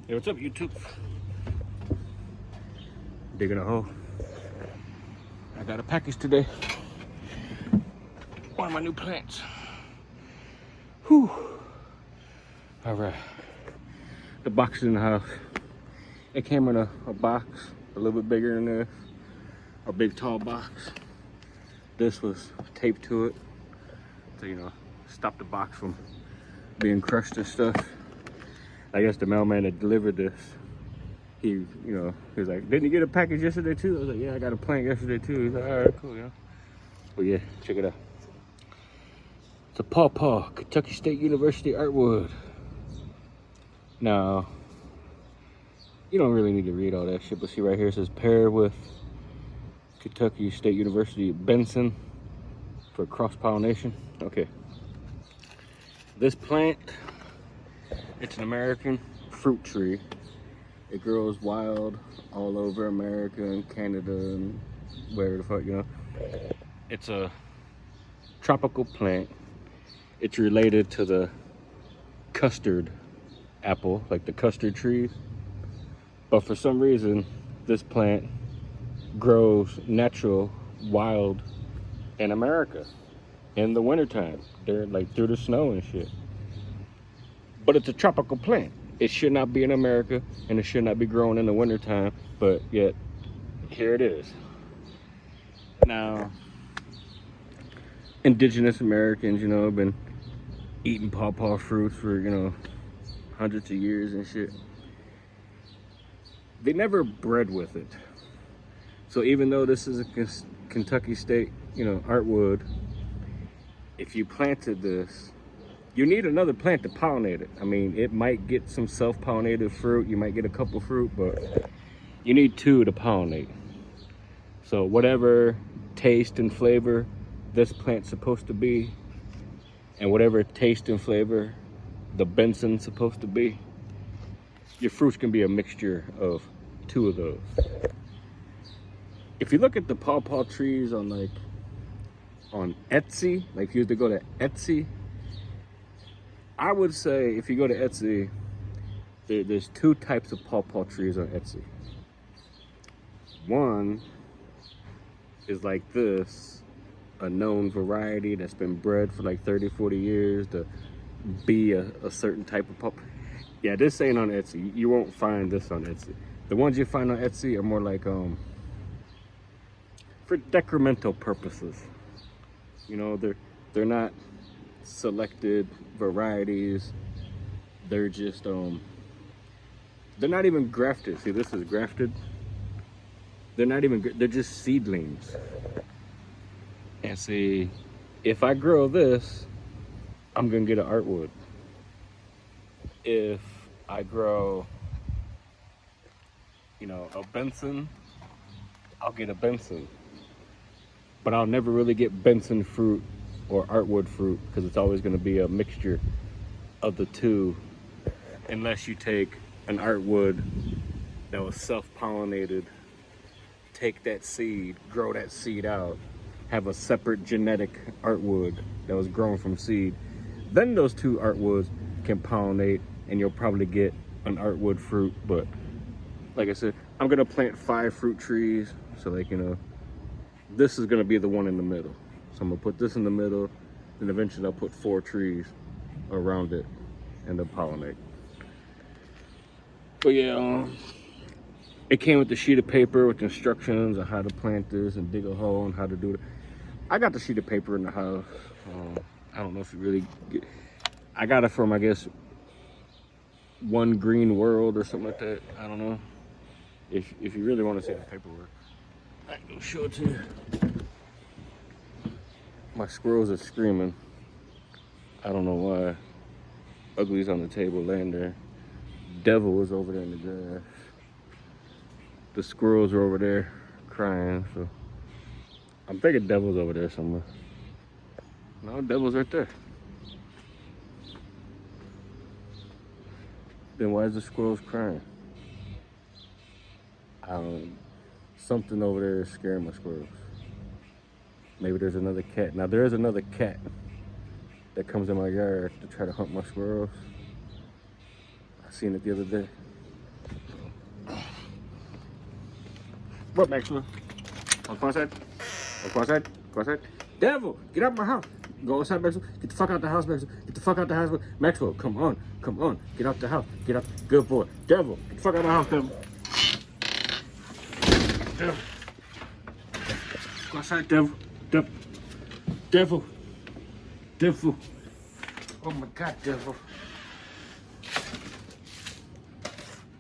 Hey, what's up, YouTube? Digging a hole. I got a package today. One of my new plants. Whew. All right. The box is in the house. It came in a box a little bit bigger than this. A big tall box. This was taped to it to, you know, stop the box from being crushed and stuff. I guess the mailman that delivered this, he was like, didn't you get a package yesterday too? I was like, yeah, I got a plant yesterday too. He's like, all right, cool, yeah. But yeah, check it out. It's a PawPaw, Kentucky State University Artwood. Now, you don't really need to read all that shit, but see right here it says pair with Kentucky State University Benson for cross-pollination. Okay. This plant, it's an American fruit tree. It grows wild all over America and Canada and wherever the fuck, you know. It's a tropical plant. It's related to the custard apple, like the custard trees. But for some reason, this plant grows natural, wild in America in the wintertime. They're like through the snow and shit. But it's a tropical plant. It should not be in America and it should not be grown in the wintertime, but yet here it is. Now, indigenous Americans, you know, have been eating pawpaw fruits for, you know, hundreds of years and shit. They never bred with it. So even though this is a Kentucky State, you know, artwood, if you planted this, you need another plant to pollinate it. I mean, it might get some self-pollinated fruit. You might get a couple fruit, but you need two to pollinate. So whatever taste and flavor this plant's supposed to be, and whatever taste and flavor the Benson's supposed to be, your fruits can be a mixture of two of those. If you look at the pawpaw trees on Etsy, like if you used to go to Etsy, I would say if you go to Etsy, there's two types of pawpaw trees on Etsy. One is like this, a known variety that's been bred for like 30, 40 years to be a certain type of pawpaw. Yeah, this ain't on Etsy. You won't find this on Etsy. The ones you find on Etsy are more like for decremental purposes. You know, they're not selected varieties. They're just they're not even grafted. See, this is grafted. They're not even, they're just seedlings. And see, if I grow this, I'm gonna get an artwood. If I grow, you know, a Benson, I'll get a Benson. But I'll never really get Benson fruit or artwood fruit because it's always going to be a mixture of the two, unless you take an artwood that was self-pollinated, take that seed, grow that seed out, have a separate genetic artwood that was grown from seed. Then those two artwoods can pollinate and you'll probably get an artwood fruit. But like I said, I'm going to plant 5 fruit trees. So like, you know, this is going to be the one in the middle. So I'm going to put this in the middle, and eventually I'll put 4 trees around it and they'll pollinate. But yeah, it came with the sheet of paper with instructions on how to plant this and dig a hole and how to do it. I got the sheet of paper in the house. I don't know if you really get, I got it from, I guess, One Green World or something like that. I don't know. If you really want to see the paperwork, I can show it to you. My squirrels are screaming. I don't know why. Ugly's on the table laying there. Devil is over there in the grass. The squirrels are over there crying, so I'm thinking Devil's over there somewhere. No, Devil's right there. Then why is the squirrels crying? Something over there is scaring my squirrels. Maybe there's another cat. Now there is another cat that comes in my yard to try to hunt my squirrels. I seen it the other day. What, Maxwell? Go outside. Go outside. Go outside. Devil, get out of my house. Go outside, Maxwell. Get the fuck out the house, Maxwell. Get the fuck out the house. Maxwell, come on. Come on. Get out the house. Get out. Good boy. Devil, get the fuck out of my house, Devil. Devil. Go outside, Devil. Devil. Devil. Devil. Oh my God, Devil.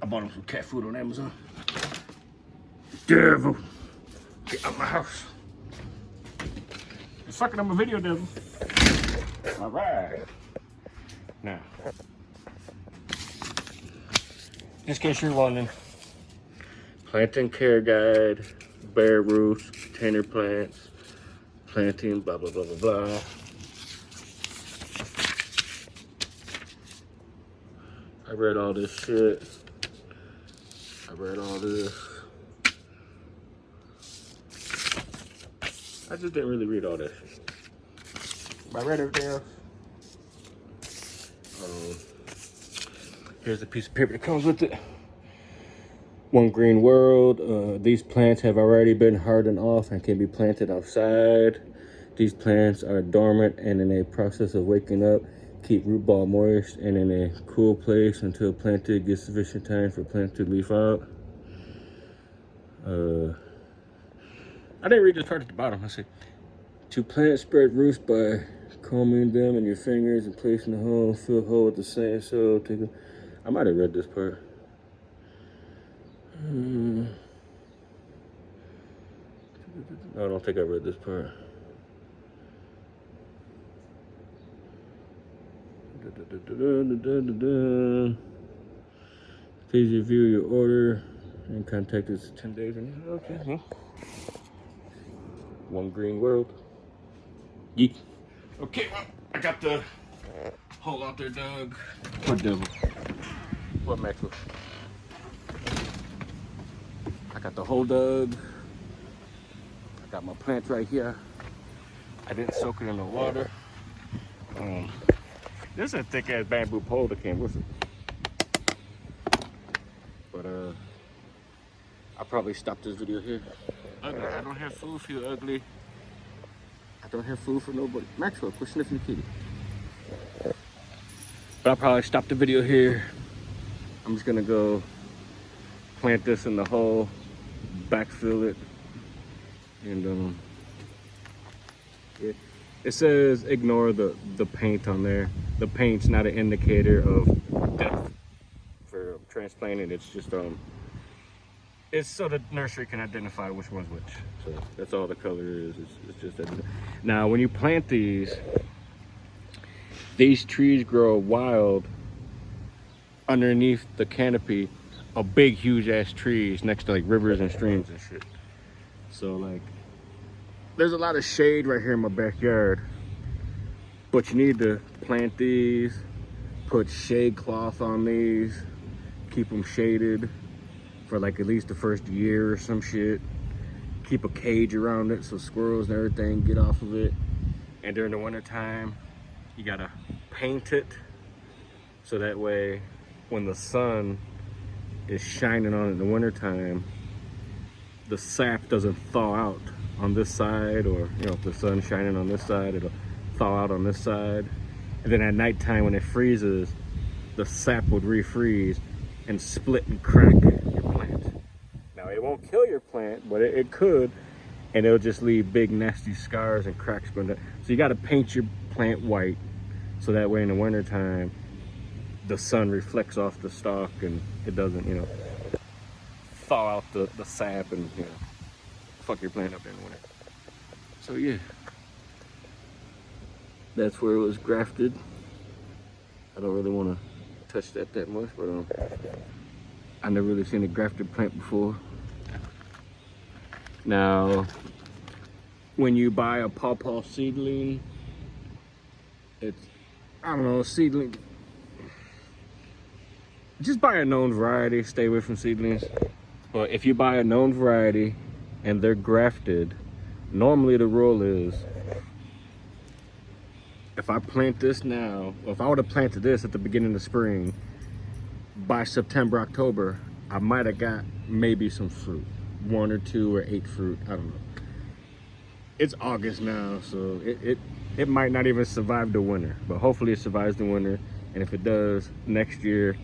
I bought him some cat food on Amazon. Devil. Get out of my house. You're fucking up my video, Devil. All right. Now, just in case you're wondering, planting care guide, bare roofs, container plants, planting, blah, blah, blah, blah, blah. I read all this shit. I read all this. I just didn't really read all that shit. I read everything else. Here's the piece of paper that comes with it. One Green World. These plants have already been hardened off and can be planted outside. These plants are dormant and in a process of waking up. Keep root ball moist and in a cool place until planted. Get sufficient time for plant to leaf out. I didn't read this part at the bottom. Let's see. To plant, spread roots by combing them in your fingers and placing the hole. Fill the hole with the sand. So take a, I might have read this part. No, I don't think I read this part. Please review your order and contact us 10 days. Okay. One Green World. Yeet. Okay, well, I got the hole out there dug. What Devil? What Maxwell? I got the hole dug. I got my plants right here. I didn't soak it in the water. This is a thick ass bamboo pole that came with it. But I'll probably stop this video here. Ugly. I don't have food for you, ugly. I don't have food for nobody. Maxwell, quit sniffing the kitty. But I'll probably stop the video here. I'm just gonna go plant this in the hole, backfill it, and it says ignore the paint on there. The paint's not an indicator of depth for transplanting. It's just it's so the nursery can identify which one's which. So that's all the color is. It's just that. Now, when you plant these trees grow wild underneath the canopy of big, huge ass trees next to like rivers and streams and shit. So like, there's a lot of shade right here in my backyard, but you need to plant these, put shade cloth on these, keep them shaded for like at least the first year or some shit. Keep a cage around it so squirrels and everything get off of it. And during the winter time, you gotta paint it so that way when the sun is shining on it in the winter time, the sap doesn't thaw out on this side, or you know, if the sun's shining on this side, it'll thaw out on this side. And then at nighttime when it freezes, the sap would refreeze and split and crack your plant. Now it won't kill your plant, but it could, and it'll just leave big nasty scars and cracks. So you got to paint your plant white so that way in the winter time the sun reflects off the stalk and it doesn't, you know, thaw out the sap and, you know, fuck your plant up in the winter. So yeah, that's where it was grafted. I don't really want to touch that much, but I never really seen a grafted plant before. Now, when you buy a PawPaw seedling, it's, I don't know, seedling, just buy a known variety, stay away from seedlings. But if you buy a known variety and they're grafted, normally the rule is, if I plant this now, or if I would have planted this at the beginning of spring, by September, October, I might have got maybe some fruit. 1 or 2 or 8 fruit. I don't know. It's August now, so it might not even survive the winter, but hopefully it survives the winter. And if it does, next year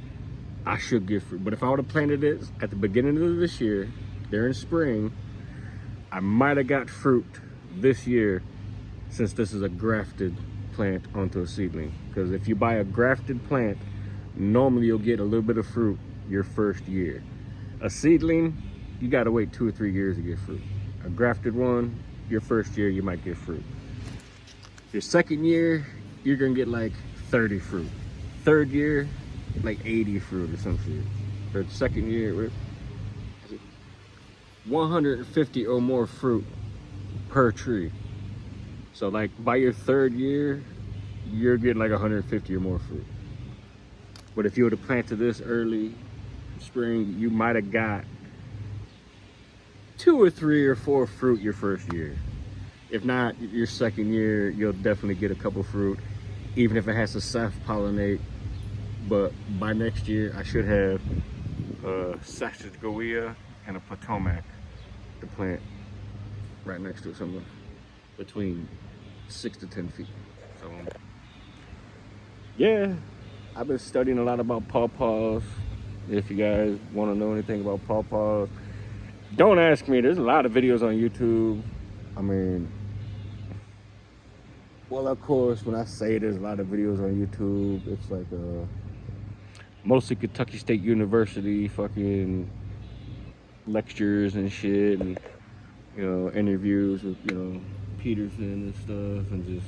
I should get fruit. But if I would have planted it at the beginning of this year, during spring, I might have got fruit this year, since this is a grafted plant onto a seedling. Because if you buy a grafted plant, normally you'll get a little bit of fruit your first year. A seedling, you gotta wait 2 or 3 years to get fruit. A grafted one, your first year you might get fruit. Your second year, you're gonna get like 30 fruit. Third year, like 80 fruit or some shit. Or second year, 150 or more fruit per tree. So like by your third year, you're getting like 150 or more fruit. But if you would have planted this early spring, you might have got 2 or 3 or 4 fruit your first year. If not, your second year, you'll definitely get a couple fruit, even if it has to self-pollinate. But by next year, I should have a Sacagawea and a Potomac to plant right next to it, somewhere between 6 to 10 feet. So yeah, I've been studying a lot about PawPaws. If you guys want to know anything about PawPaws, don't ask me. There's a lot of videos on YouTube. I mean, well, of course, when I say there's a lot of videos on YouTube, it's like mostly Kentucky State University fucking lectures and shit, and interviews with Peterson and stuff, and just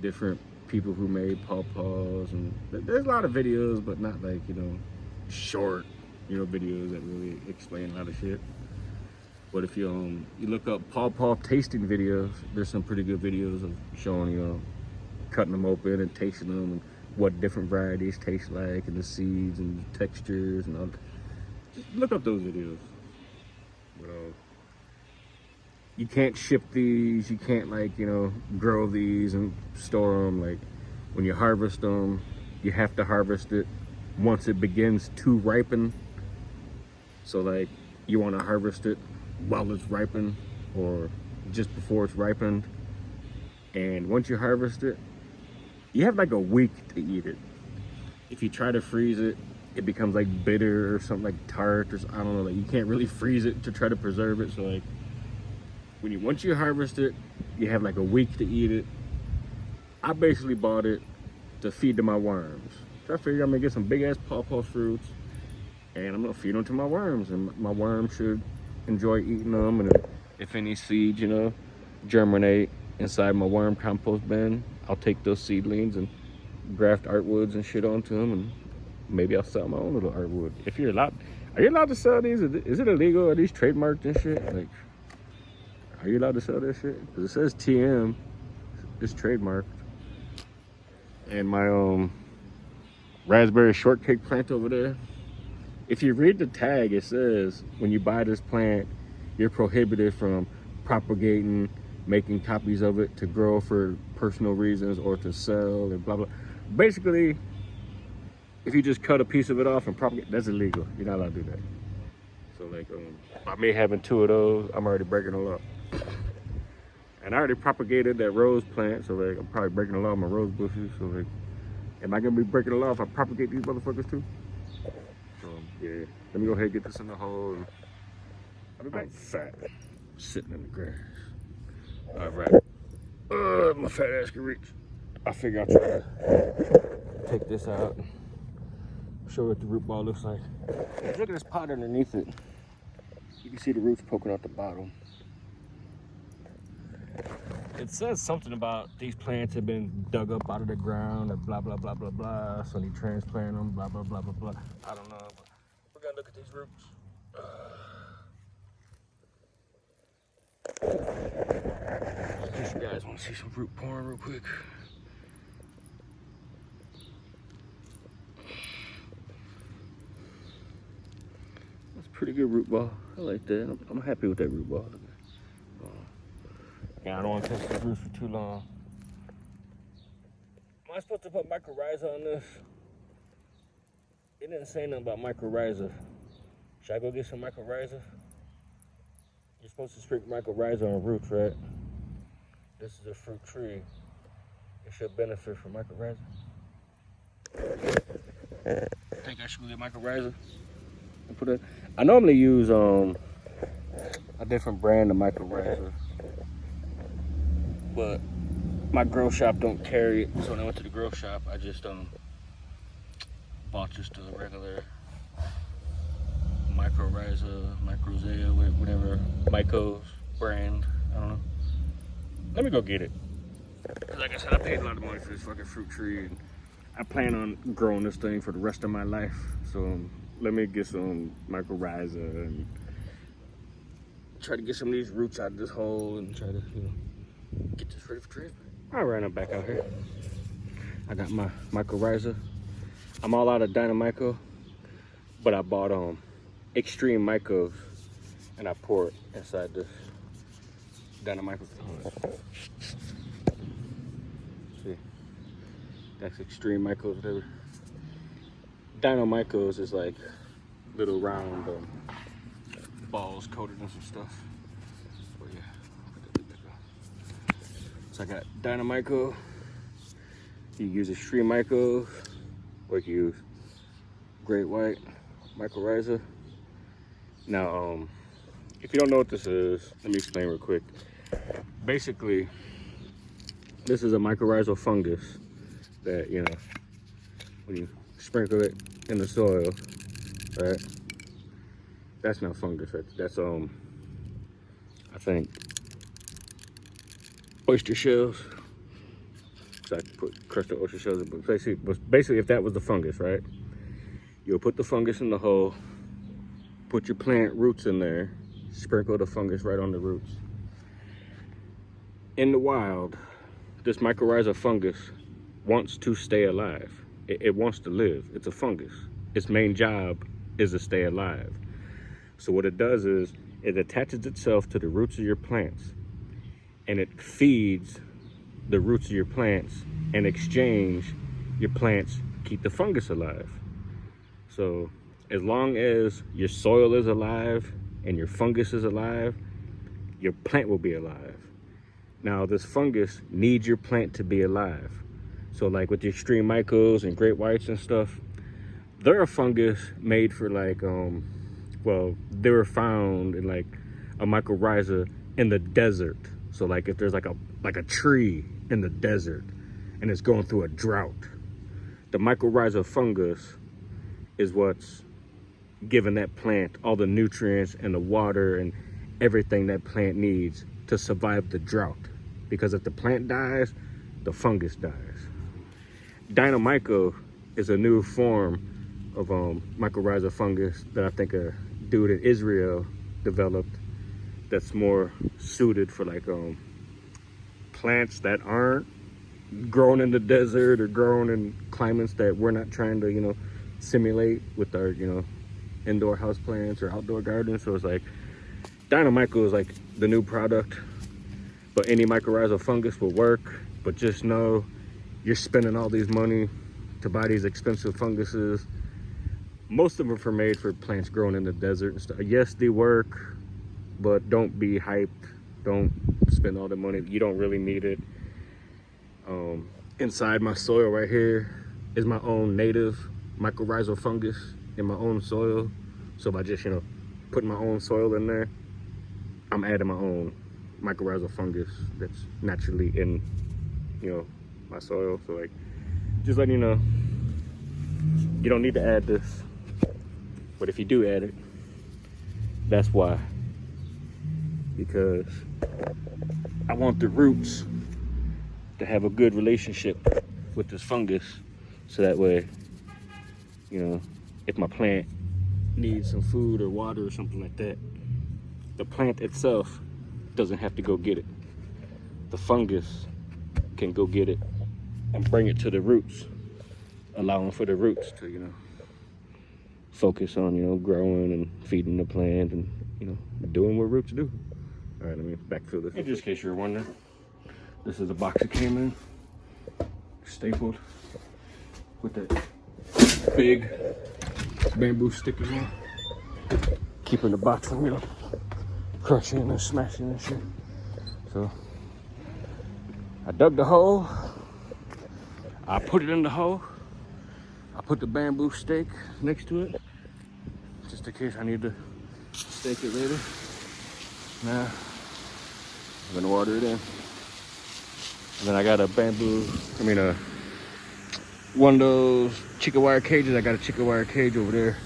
different people who made PawPaws. And there's a lot of videos, but not like short videos that really explain a lot of shit. But if you look up PawPaw tasting videos, there's some pretty good videos of showing cutting them open and tasting them, and what different varieties taste like, and the seeds and the textures and all. Just look up those videos. But you can't ship these, you can't grow these and store them. Like when you harvest them, you have to harvest it once it begins to ripen. So like you want to harvest it while it's ripened or just before it's ripened. And once you harvest it, you have like a week to eat it. If you try to freeze it, it becomes like bitter or something, like tart, or I don't know. Like you can't really freeze it to try to preserve it. So like once you harvest it, you have like a week to eat it. I basically bought it to feed to my worms. So I figured I'm gonna get some big ass PawPaw fruits, and I'm gonna feed them to my worms, and my worms should enjoy eating them. And if any seeds germinate inside my worm compost bin, I'll take those seedlings and graft artwoods and shit onto them, and maybe I'll sell my own little artwood. If you're allowed, are you allowed to sell these? Is it illegal? Are these trademarked and shit? Like, are you allowed to sell this shit? Because it says TM, it's trademarked. And my raspberry shortcake plant over there, if you read the tag, it says when you buy this plant, you're prohibited from propagating, making copies of it to grow for personal reasons or to sell and blah blah. Basically, if you just cut a piece of it off and propagate, that's illegal. You're not allowed to do that. So like, by me having 2 of those, I'm already breaking the law. And I already propagated that rose plant, so like I'm probably breaking the law of my rose bushes. So like, am I gonna be breaking the law if I propagate these motherfuckers too? Yeah, let me go ahead and get this in the hole. I'll be back. I'm fat, sitting in the grass. All right, my fat ass can reach. I figure I'll try to take this out, show what the root ball looks like. Look at this pot underneath it. You can see the roots poking out the bottom. It says something about these plants have been dug up out of the ground and blah, blah, blah, blah, blah. So you transplant them, blah, blah, blah, blah, blah. I don't know, but we're gonna look at these roots. In case you guys want to see some root porn real quick. That's a pretty good root ball. I like that. I'm happy with that root ball. Yeah, I don't want to touch the roots for too long. Am I supposed to put mycorrhiza on this? It didn't say nothing about mycorrhiza. Should I go get some mycorrhiza? You're supposed to sprinkle mycorrhiza on roots, right? This is a fruit tree. It should benefit from mycorrhiza. I think I should get mycorrhiza and put it. I normally use a different brand of mycorrhiza, but my grow shop don't carry it. So when I went to the grow shop, I just bought just a regular mycorrhiza, whatever, Myco's brand. I don't know. Let me go get it. Like I said, I paid a lot of money for this fucking fruit tree, and I plan on growing this thing for the rest of my life. So let me get some mycorrhiza and try to get some of these roots out of this hole and try to, get this ready for transplant. All right, I'm back out here. I got my mycorrhiza. I'm all out of Dynamico, but I bought extreme mycos, and I pour it inside this Dynamico. See, that's extreme mycos, whatever. Dynamicos is like little round balls coated in some stuff. But yeah, so I got Dynamico. You use extreme mycos, or you can use great white mycorrhiza. Now, if you don't know what this is, let me explain real quick. Basically, this is a mycorrhizal fungus that, when you sprinkle it in the soil, right? That's not fungus. That's I think oyster shells. So I put crushed oyster shells, but basically, if that was the fungus, right? You'll put the fungus in the hole, put your plant roots in there, sprinkle the fungus right on the roots. In the wild, this mycorrhiza fungus wants to stay alive. It wants to live. It's a fungus. Its main job is to stay alive. So what it does is it attaches itself to the roots of your plants, and it feeds the roots of your plants. In exchange, your plants keep the fungus alive. So as long as your soil is alive and your fungus is alive, your plant will be alive. Now, this fungus needs your plant to be alive. So like with the extreme mycos and great whites and stuff, they're a fungus made for like, they were found in like a mycorrhiza in the desert. So like if there's like a tree in the desert and it's going through a drought, the mycorrhiza fungus is what's giving that plant all the nutrients and the water and everything that plant needs to survive the drought. Because if the plant dies, the fungus dies. Dynamico is a new form of mycorrhiza fungus that I think a dude in Israel developed that's more suited for like plants that aren't grown in the desert or grown in climates that we're not trying to, simulate with our, indoor house plants or outdoor gardens. So it's like Dynamico is like the new product, but any mycorrhizal fungus will work. But just know you're spending all these money to buy these expensive funguses. Most of them are made for plants grown in the desert and stuff. Yes, they work, but don't be hyped. Don't spend all the money. You don't really need it. Inside my soil right here is my own native mycorrhizal fungus in my own soil. So by just, putting my own soil in there, I'm adding my own mycorrhizal fungus that's naturally in, my soil. So like, just letting you know, you don't need to add this, but if you do add it, that's why. Because I want the roots to have a good relationship with this fungus, so that way, if my plant needs some food or water or something like that, the plant itself doesn't have to go get it. The fungus can go get it and bring it to the roots, allowing for the roots to, focus on, growing and feeding the plant and, doing what roots do. All right, let me backfill this. And just in case you're wondering, this is the box it came in, stapled with that big bamboo sticker on, keeping the box from, crushing and smashing and shit. So I dug the hole. I put it in the hole. I put the bamboo stake next to it, just in case I need to stake it later. Now I'm gonna water it in. And then I got a one of those chicken wire cages. I got a chicken wire cage over there.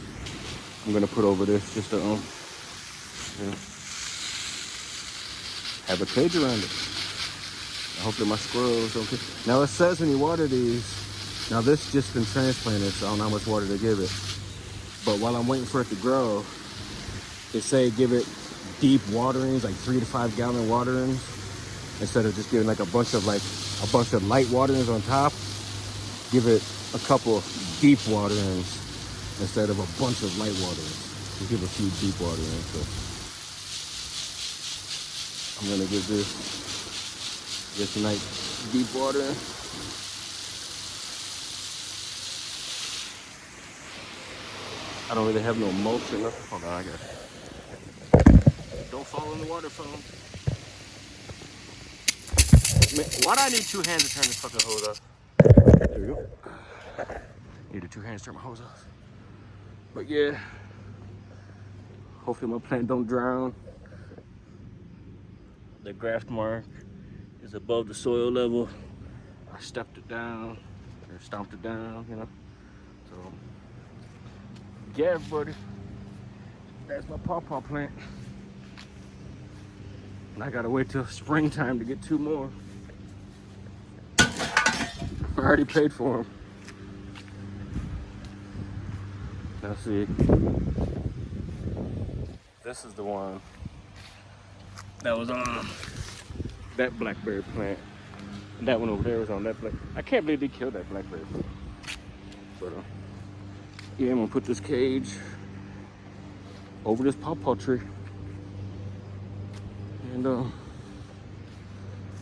I'm gonna put over this just to have a cage around it. Hopefully my squirrels don't get. Now it says when you water these, now this just been transplanted, so I don't know how much water to give it. But while I'm waiting for it to grow, they say give it deep waterings, like 3 to 5 gallon waterings, instead of just giving like a bunch of light waterings on top. Give it a couple deep waterings instead of a bunch of light waterings. You give a few deep waterings. So I'm gonna give this nice deep watering. I don't really have no mulch or nothing. Hold on, I got it. Don't fall in the water foam. Man, why do I need 2 hands to turn this fucking hose off? There we go. Needed 2 hands to turn my hose off. But yeah, hopefully my plant don't drown. The graft mark is above the soil level. I stepped it down, or stomped it down, you know. So yeah, buddy, that's my pawpaw plant. And I gotta wait till springtime to get 2 more. I already paid for them. Now see, this is the one that was on that blackberry plant. And that one over there was on that black. I can't believe they killed that blackberry plant. But yeah, I'm gonna put this cage over this pawpaw tree. And I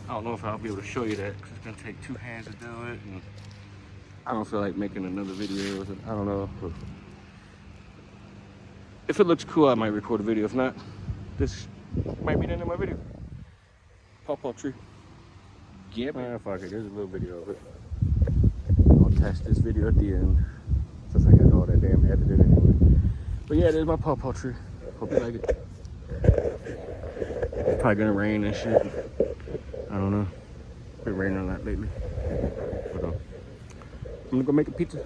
don't know if I'll be able to show you that, because it's gonna take 2 hands to do it, and I don't feel like making another video. I don't know. If it looks cool, I might record a video. If not, this might be the end of my video. Pawpaw tree. Yeah, man, fuck it. There's a little video of it. I'll attach this video at the end, since I got all that damn edited anyway. But yeah, there's my pawpaw tree. Hope you like it. It's probably gonna rain and shit. I don't know. It's been raining a lot lately. But I'm gonna go make a pizza.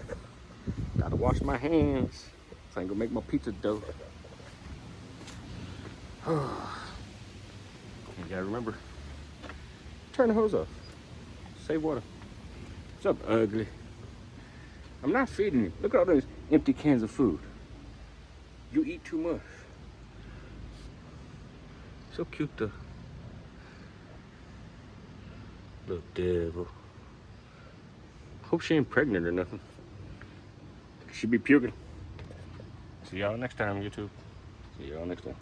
Gotta wash my hands. So I can go make my pizza dough. You gotta remember, turn the hose off. Save water. What's up, ugly? I'm not feeding you. Look at all those empty cans of food. You eat too much. So cute though. Little devil. Hope she ain't pregnant or nothing. She be puking. See y'all next time, YouTube. See y'all next time.